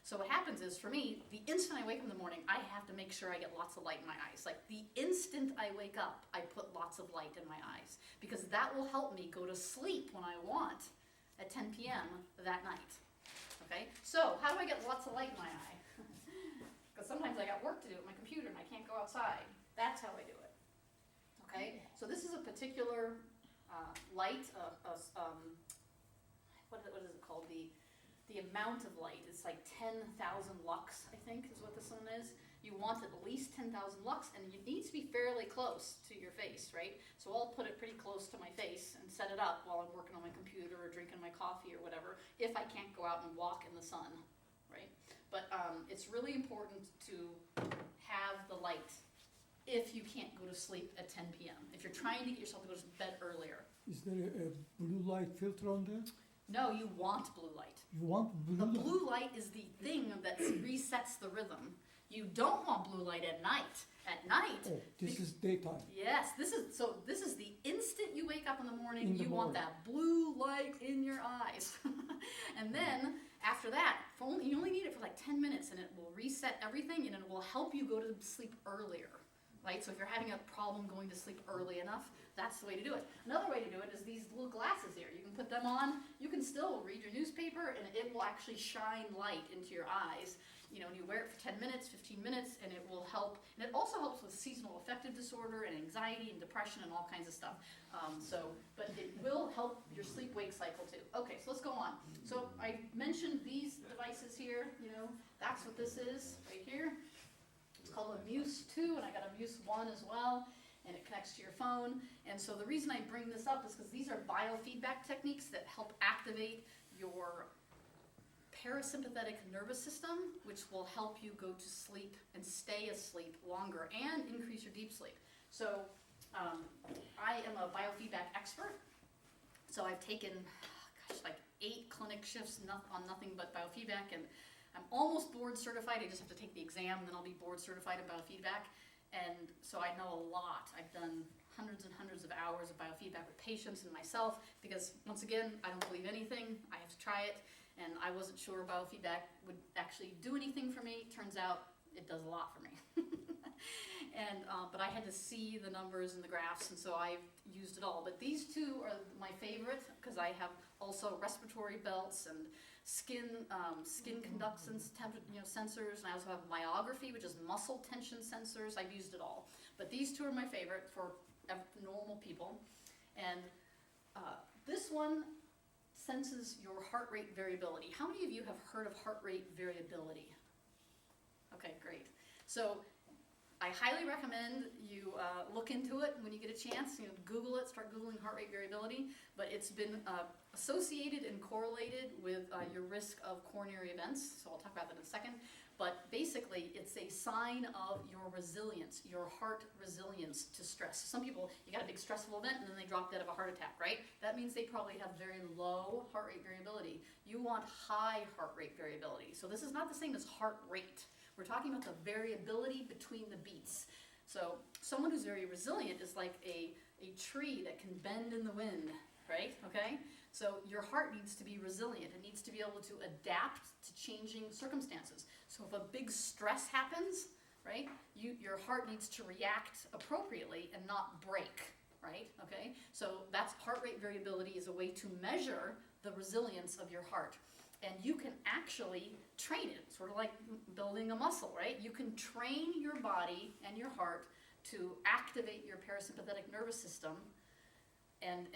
So what happens is, for me, the instant I wake up in the morning, I have to make sure I get lots of light in my eyes. Like, the instant I wake up, I put lots of light in my eyes, because that will help me go to sleep when I want at 10 p.m. that night. Okay? So, how do I get lots of light in my eye? Because sometimes I got work to do at my computer and I can't go outside. That's how I do it. Okay? So this is a particular light, what is it called? The amount of light is like 10,000 lux, I think, is what this one is. You want at least 10,000 lux, and it needs to be fairly close to your face, right? So I'll put it pretty close to my face and set it up while I'm working on my computer or drinking my coffee or whatever, if I can't go out and walk in the sun, right? But it's really important to have the light if you can't go to sleep at 10 p.m. If you're trying to get yourself to go to bed earlier. Is there a blue light filter on there? No, you want blue light. You want blue The light? blue light is the thing that resets the rhythm. You don't want blue light at night. At night. Oh, this is daytime. Yes, this is the instant you wake up in the morning, In the you want morning. that blue light in your eyes. And then after that, you only need it for like 10 minutes, and it will reset everything, and it will help you go to sleep earlier. Right? So if you're having a problem going to sleep early enough, that's the way to do it. Another way to do it is these little glasses here. You can put them on. You can still read your newspaper, and it will actually shine light into your eyes. You know, and you wear it for 10 minutes, 15 minutes, and it will help. And it also helps with seasonal affective disorder and anxiety and depression and all kinds of stuff. But it will help your sleep-wake cycle too. Okay, so let's go on. So I mentioned these devices here. You know, that's what this is right here. It's called a Muse 2, and I got a Muse 1 as well, and it connects to your phone. And so the reason I bring this up is because these are biofeedback techniques that help activate your parasympathetic nervous system, which will help you go to sleep and stay asleep longer and increase your deep sleep. So I am a biofeedback expert. So I've taken, like 8 clinic shifts on nothing but biofeedback, and I'm almost board certified. I just have to take the exam, and then I'll be board certified in biofeedback. And so I know a lot. I've done hundreds and hundreds of hours of biofeedback with patients and myself, because once again, I don't believe anything. I have to try it, and I wasn't sure biofeedback would actually do anything for me. Turns out it does a lot for me. But I had to see the numbers and the graphs, and so I've used it all. But these two are my favorite, because I have also respiratory belts and skin conductance sensors, and I also have myography, which is muscle tension sensors. I've used it all. But these two are my favorite for normal people. And this one senses your heart rate variability. How many of you have heard of heart rate variability? Okay, great. So I highly recommend you look into it when you get a chance. You know, Google it, start Googling heart rate variability. But it's been associated and correlated with your risk of coronary events. So I'll talk about that in a second. But basically, it's a sign of your resilience, your heart resilience to stress. Some people, you got a big stressful event and then they drop dead of a heart attack, right? That means they probably have very low heart rate variability. You want high heart rate variability. So this is not the same as heart rate. We're talking about the variability between the beats. So someone who's very resilient is like a tree that can bend in the wind, right? Okay? So your heart needs to be resilient. It needs to be able to adapt to changing circumstances. So if a big stress happens, right, your heart needs to react appropriately and not break, right? Okay? So that's heart rate variability is a way to measure the resilience of your heart. And you can actually train it, sort of like building a muscle, right? You can train your body and your heart to activate your parasympathetic nervous system and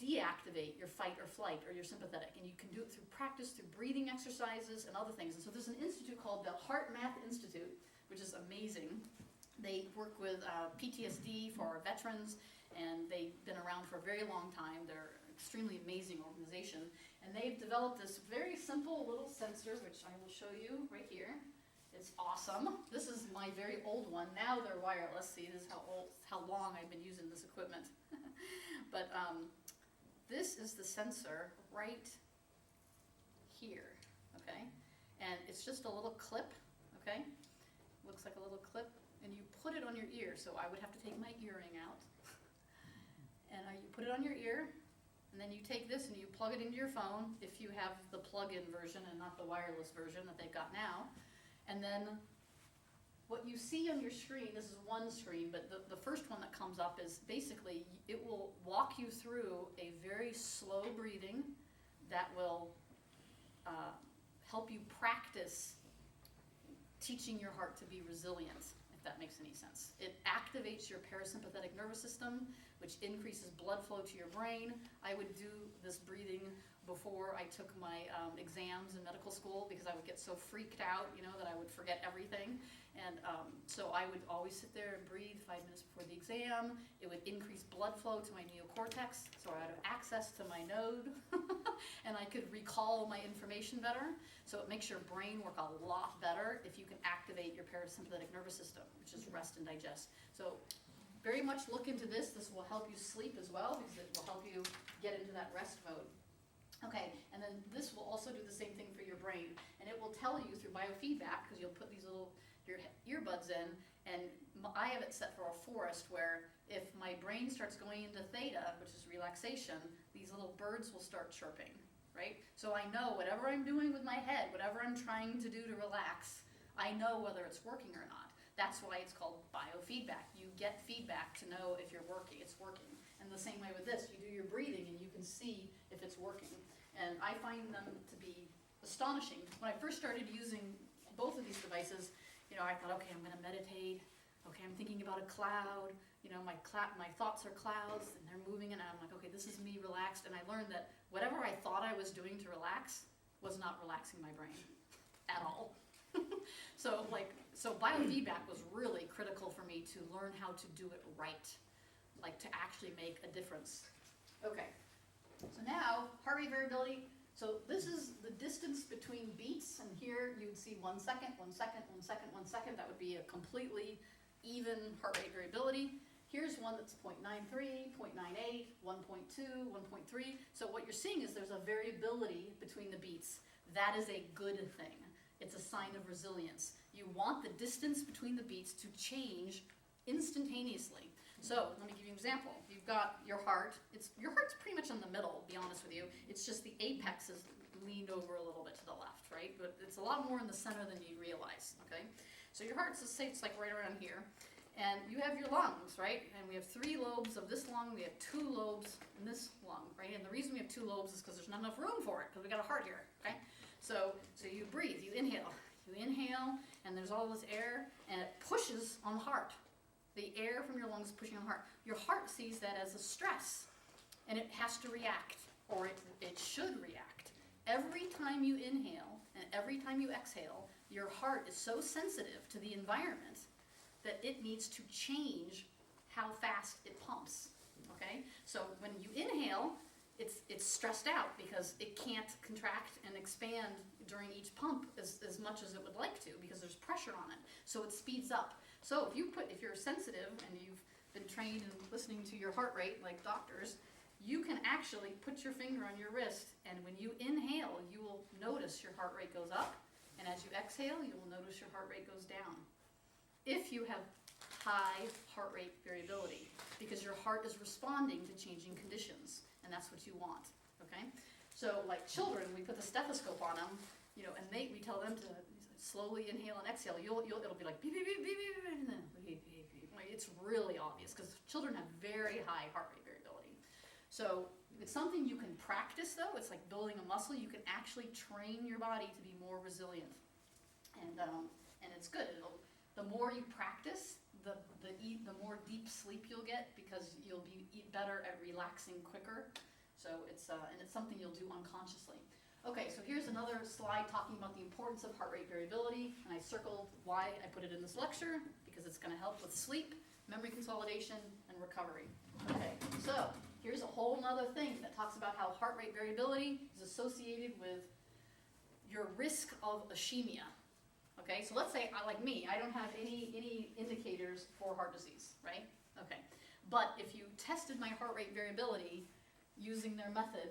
deactivate your fight or flight or your sympathetic. And you can do it through practice, through breathing exercises and other things. And so there's an institute called the HeartMath Institute, which is amazing. They work with PTSD for veterans, and they've been around for a very long time. They're an extremely amazing organization. And they've developed this very simple little sensor, which I will show you right here. It's awesome. This is my very old one. Now they're wireless. See, this is how long I've been using this equipment. But this is the sensor right here, okay? And it's just a little clip, okay? Looks like a little clip, and you put it on your ear. So I would have to take my earring out. And you put it on your ear, and then you take this and you plug it into your phone, if you have the plug-in version and not the wireless version that they've got now. And then what you see on your screen, this is one screen, but the first one that comes up is basically, it will walk you through a very slow breathing that will help you practice teaching your heart to be resilient, if that makes any sense. It activates your parasympathetic nervous system, which increases blood flow to your brain. I would do this breathing before I took my exams in medical school because I would get so freaked out, that I would forget everything. And so I would always sit there and breathe 5 minutes before the exam. It would increase blood flow to my neocortex, so I would have access to my node, and I could recall my information better. So it makes your brain work a lot better if you can activate your parasympathetic nervous system, which is rest and digest. So very much look into this. This will help you sleep as well because it will help you get into that rest mode. Okay, and then this will also do the same thing for your brain, and it will tell you through biofeedback, because you'll put these little your earbuds in, and I have it set for a forest where if my brain starts going into theta, which is relaxation, these little birds will start chirping, right? So I know whatever I'm doing with my head, whatever I'm trying to do to relax, I know whether it's working or not. That's why it's called biofeedback. You get feedback to know if you're working, it's working. And the same way with this, you do your breathing and you can see if it's working. And I find them to be astonishing. When I first started using both of these devices, I thought, okay, I'm going to meditate. Okay, I'm thinking about a cloud. My thoughts are clouds, and they're moving, and I'm like, okay, this is me relaxed. And I learned that whatever I thought I was doing to relax was not relaxing my brain at all. So biofeedback was really critical for me to learn how to do it right, like to actually make a difference. Okay, so now heart rate variability. So this is the distance between beats, and here you would see 1 second, 1 second, 1 second, 1 second. That would be a completely even heart rate variability. Here's one that's 0.93, 0.98, 1.2, 1.3. So what you're seeing is there's a variability between the beats. That is a good thing. It's a sign of resilience. You want the distance between the beats to change instantaneously. So let me give you an example. You've got your heart. Your heart's pretty much in the middle, to be honest with you. It's just the apex is leaned over a little bit to the left, right? But it's a lot more in the center than you realize, okay? So your heart's, let's say it's like right around here. And you have your lungs, right? And we have 3 lobes of this lung. We have 2 lobes in this lung, right? And the reason we have 2 lobes is because there's not enough room for it, because we got a heart here, okay? So you breathe, you inhale. You inhale, and there's all this air, and it pushes on the heart. The air from your lungs is pushing on the heart. Your heart sees that as a stress, and it has to react, or it should react. Every time you inhale and every time you exhale, your heart is so sensitive to the environment that it needs to change how fast it pumps, okay? So when you inhale, it's stressed out because it can't contract and expand during each pump as much as it would like to because there's pressure on it. So it speeds up. So if you're sensitive and you've been trained in listening to your heart rate like doctors, you can actually put your finger on your wrist, and when you inhale, you will notice your heart rate goes up, and as you exhale, you will notice your heart rate goes down. If you have high heart rate variability, because your heart is responding to changing conditions, and that's what you want, okay? So like children, we put the stethoscope on them, and we tell them to slowly inhale and exhale. It'll be like beep, beep, beep, beep, beep, and then beep, beep, beep. Like, it's really obvious because children have very high heart rate variability. So it's something you can practice though. It's like building a muscle. You can actually train your body to be more resilient. And it's good. The more you practice, the more deep sleep you'll get because you'll be better at relaxing quicker. So it's something you'll do unconsciously. Okay, so here's another slide talking about the importance of heart rate variability, and I circled why I put it in this lecture, because it's going to help with sleep, memory consolidation, and recovery. Okay, so here's a whole nother thing that talks about how heart rate variability is associated with your risk of ischemia. Okay, so let's say, like me, I don't have any indicators for heart disease, right? Okay, but if you tested my heart rate variability using their method,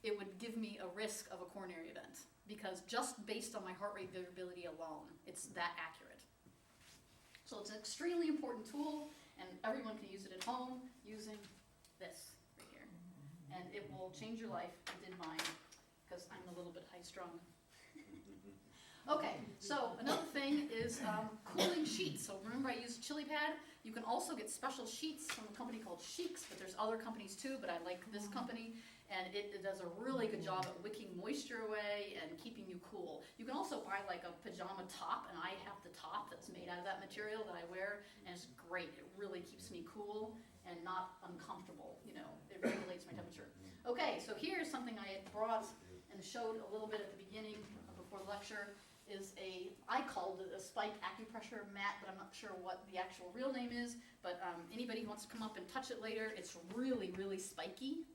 it would give me a risk of a coronary event, because just based on my heart rate variability alone, it's that accurate. So it's an extremely important tool, and everyone can use it at home using this right here. and it will change your life. It did mine, because I'm a little bit high-strung. Okay, so another thing is cooling sheets. So remember I used Chili Pad? You can also get special sheets from a company called Sheiks, but there's other companies too, but I like this company, and it does a really good job at wicking moisture away and keeping you cool. You can also buy like a pajama top, and I have the top that's made out of that material that I wear, and it's great. It really keeps me cool and not uncomfortable, you know, it regulates my temperature. Okay, so here's something I had brought and showed a little bit at the beginning before the lecture. Is I called it a spike acupressure mat, but I'm not sure what the actual real name is, but anybody who wants to come up and touch it later, it's really, really spiky.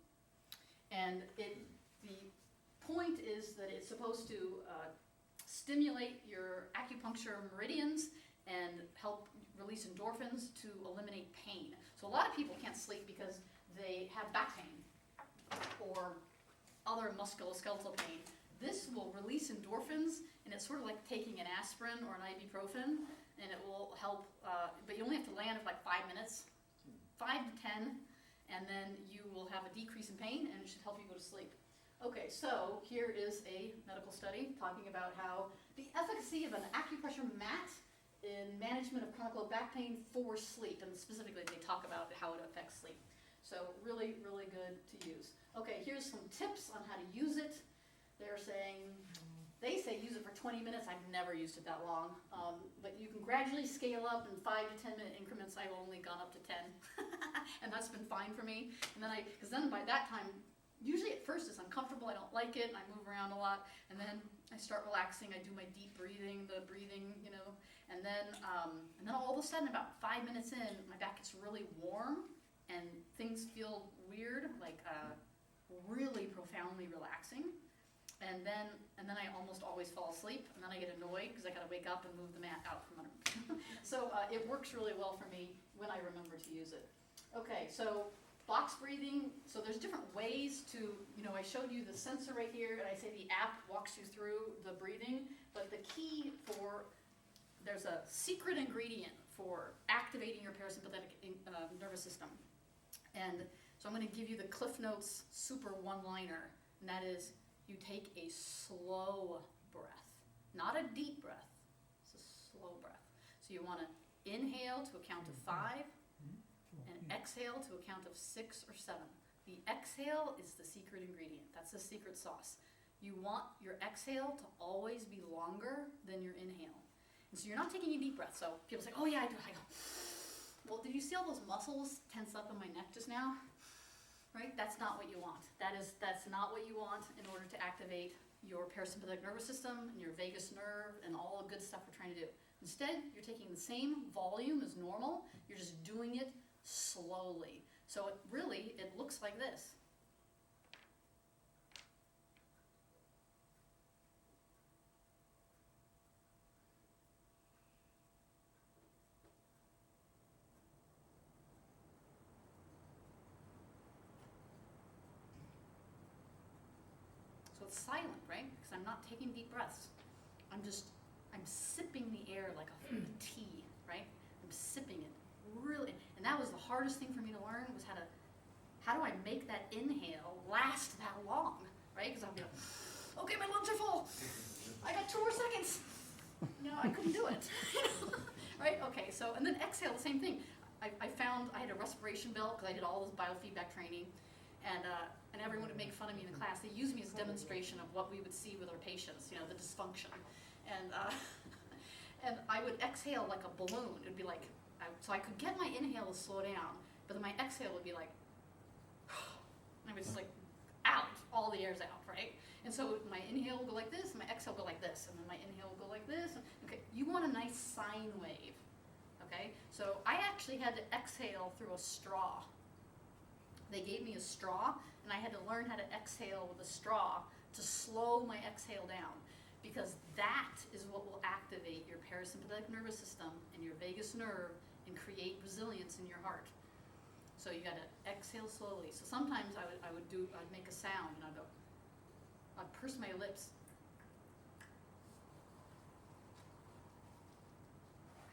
And the point is that it's supposed to stimulate your acupuncture meridians and help release endorphins to eliminate pain. So a lot of people can't sleep because they have back pain or other musculoskeletal pain. This will release endorphins, and it's sort of like taking an aspirin or an ibuprofen, and it will help, but you only have to lay on it for like 5 minutes, 5 to 10, and then you will have a decrease in pain, and it should help you go to sleep. Okay, so here is a medical study talking about how the efficacy of an acupressure mat in management of chronic low back pain for sleep, and specifically they talk about how it affects sleep. So really, really good to use. Okay, here's some tips on how to use it. They say use it for 20 minutes. I've never used it that long, but you can gradually scale up in 5 to 10 minute increments. I've only gone up to 10, and that's been fine for me. And then because then by that time, usually at first it's uncomfortable. I don't like it. I move around a lot, and then I start relaxing. I do my deep breathing, you know, and then all of a sudden, about 5 minutes in, my back gets really warm, and things feel weird, like really profoundly relaxing. And then I almost always fall asleep, and then I get annoyed because I gotta wake up and move the mat out from under me. So it works really well for me when I remember to use it. Okay, so box breathing. So there's different ways to, you know, I showed you the sensor right here, and I say the app walks you through the breathing, but the key there's a secret ingredient for activating your parasympathetic nervous system. And so I'm gonna give you the Cliff Notes super one-liner, and that is, you take a slow breath, not a deep breath, it's a slow breath. So you want to inhale to a count of 5 and exhale to a count of 6 or 7. The exhale is the secret ingredient, that's the secret sauce. You want your exhale to always be longer than your inhale. And so you're not taking a deep breath. So people say, oh yeah, I do. I go, well, did you see all those muscles tense up in my neck just now? Right? That's not what you want. That's not what you want in order to activate your parasympathetic nervous system and your vagus nerve and all the good stuff we're trying to do. Instead, you're taking the same volume as normal, you're just doing it slowly. So it looks like this. It's silent, right? Because I'm not taking deep breaths. I'm sipping the air like a tea, right? I'm sipping it, really. And that was the hardest thing for me to learn, was how do I make that inhale last that long, right? Because I'll be like, okay, my lungs are full. I got 2 more seconds. You know, I couldn't do it, right? Okay, so, and then exhale, the same thing. I found I had a respiration belt because I did all this biofeedback training. And everyone would make fun of me in the class. They used me as a demonstration of what we would see with our patients, you know, the dysfunction. And I would exhale like a balloon. It would be like, so I could get my inhale to slow down, but then my exhale would be like, and I was just like, out, all the air's out, right? And so my inhale will go like this, and my exhale will go like this, and then my inhale will go like this. Okay, you want a nice sine wave, okay? So I actually had to exhale through a straw. They gave me a straw, and I had to learn how to exhale with a straw to slow my exhale down, because that is what will activate your parasympathetic nervous system and your vagus nerve and create resilience in your heart. So you got to exhale slowly. So sometimes I'd make a sound, and I'd purse my lips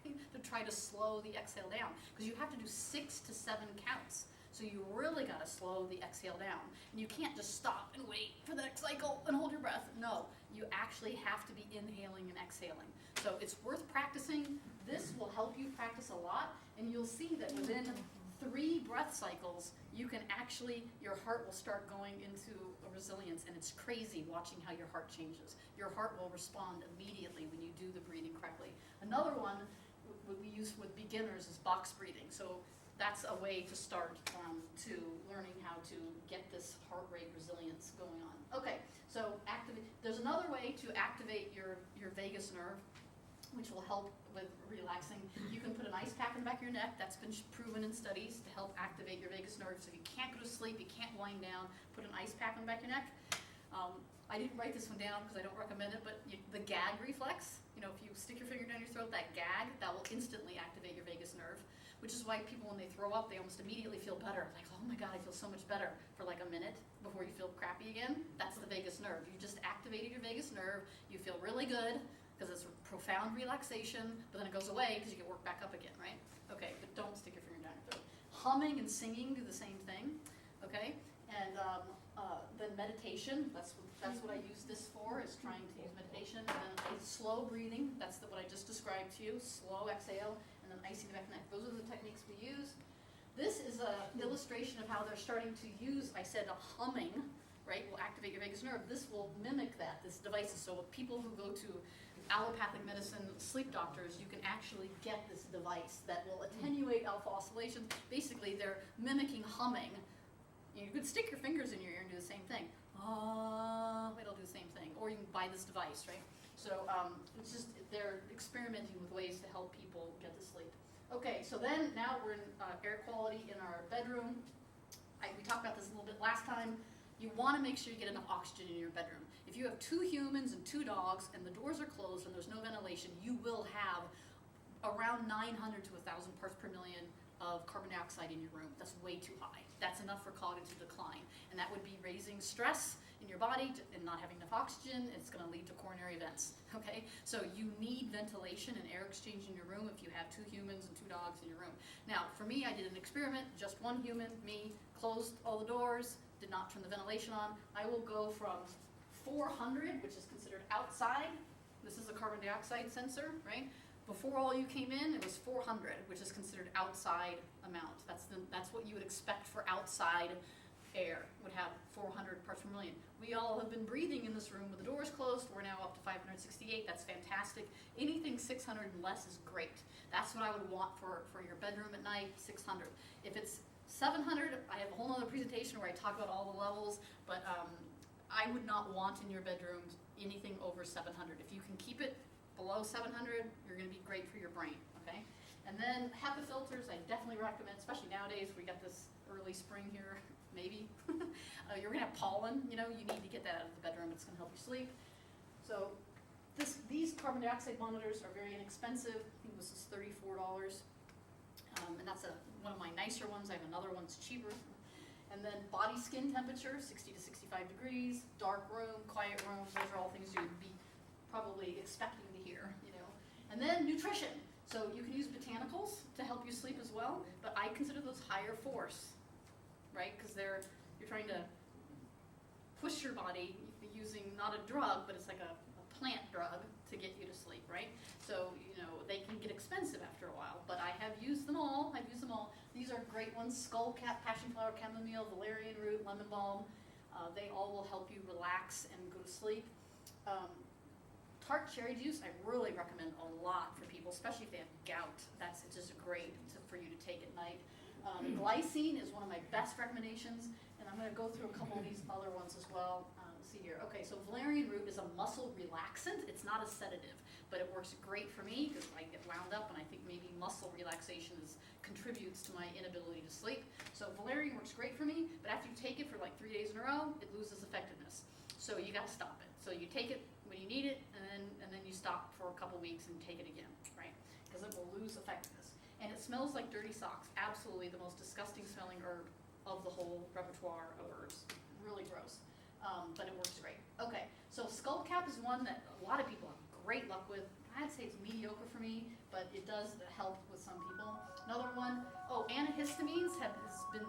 to try to slow the exhale down, because you have to do 6 to 7 counts. So you really gotta slow the exhale down. And you can't just stop and wait for the next cycle and hold your breath. No, you actually have to be inhaling and exhaling. So it's worth practicing. This will help you practice a lot, and you'll see that within 3 breath cycles, you can actually, your heart will start going into a resilience, and it's crazy watching how your heart changes. Your heart will respond immediately when you do the breathing correctly. Another one we use with beginners is box breathing. So that's a way to start to learning how to get this heart rate resilience going on. Okay, so there's another way to activate your vagus nerve, which will help with relaxing. You can put an ice pack in the back of your neck. That's been proven in studies to help activate your vagus nerve. So if you can't go to sleep, you can't wind down, put an ice pack on the back of your neck. I didn't write this one down because I don't recommend it, but the gag reflex, if you stick your finger down your throat, that gag, that will instantly activate your vagus nerve, which is why people, when they throw up, they almost immediately feel better. Like, oh my God, I feel so much better for like a minute before you feel crappy again. That's the vagus nerve. You just activated your vagus nerve. You feel really good, because it's profound relaxation, but then it goes away because you get worked back up again, right? Okay, but don't stick your finger down your throat. Humming and singing do the same thing, okay? And then meditation, that's what I use this for, is trying to use meditation. And then slow breathing, that's what I just described to you, slow exhale, and then icing the back of the neck. Those are the techniques we use. This is an illustration of how they're starting to use, I said, a humming, right, will activate your vagus nerve. This will mimic that, this device. So people who go to allopathic medicine sleep doctors, you can actually get this device that will attenuate alpha oscillations. Basically, they're mimicking humming. You could stick your fingers in your ear and do the same thing. It'll do the same thing. Or you can buy this device, right? So it's just, they're experimenting with ways to help people get to sleep. Okay, so then now we're in air quality in our bedroom. We talked about this a little bit last time. You want to make sure you get enough oxygen in your bedroom. If you have 2 humans and 2 dogs and the doors are closed and there's no ventilation, you will have around 900 to 1,000 parts per million of carbon dioxide in your room. That's way too high. That's enough for cognitive decline. And that would be raising stress in your body and not having enough oxygen. It's going to lead to coronary events, okay? So you need ventilation and air exchange in your room if you have 2 humans and 2 dogs in your room. Now, for me, I did an experiment, just 1 human, me, closed all the doors, did not turn the ventilation on. I will go from 400, which is considered outside. This is a carbon dioxide sensor, right? Before all you came in, it was 400, which is considered outside amount. That's what you would expect for outside air, would have 400 parts per million. We all have been breathing in this room with the doors closed. We're now up to 568. That's fantastic. Anything 600 and less is great. That's what I would want for your bedroom at night, 600. If it's 700, I have a whole other presentation where I talk about all the levels, but I would not want in your bedroom anything over 700. If you can keep it below 700, you're going to be great for your brain, okay? And then HEPA filters, I definitely recommend, especially nowadays. We got this early spring here, maybe. You're going to have pollen, you need to get that out of the bedroom. It's going to help you sleep. So these carbon dioxide monitors are very inexpensive. I think this is $34. And that's one of my nicer ones. I have another one that's cheaper. And then body skin temperature, 60 to 65 degrees, dark room, quiet room. Those are all things you'd be probably expecting to hear, And then nutrition. So you can use botanicals to help you sleep as well, but I consider those higher force, right? Because you're trying to push your body using not a drug, but it's like a plant drug to get you to sleep, right? So, they can get expensive after a while, but I have used them all. These are great ones: skullcap, passionflower, chamomile, valerian root, lemon balm. They all will help you relax and go to sleep. Tart cherry juice, I really recommend a lot for people, especially if they have gout. It's just great for you to take at night. Glycine is one of my best recommendations, and I'm going to go through a couple of these other ones as well. Let's see here. Okay, so valerian root is a muscle relaxant. It's not a sedative, but it works great for me because I get wound up, and I think maybe muscle relaxation contributes to my inability to sleep. So valerian works great for me, but after you take it for like 3 days in a row, it loses effectiveness. So you got to stop it. So you take it when you need it, and then you stop for a couple weeks and take it again, right? Because it will lose effectiveness. And it smells like dirty socks. Absolutely the most disgusting smelling herb of the whole repertoire of herbs. Really gross, but it works great. Okay, so skullcap is one that a lot of people have great luck with. I'd say it's mediocre for me, but it does help with some people. Another one, antihistamines has been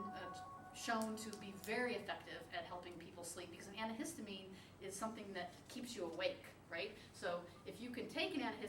shown to be very effective at helping people sleep, because an antihistamine is something that keeps you awake, right? So if you can take an antihistamine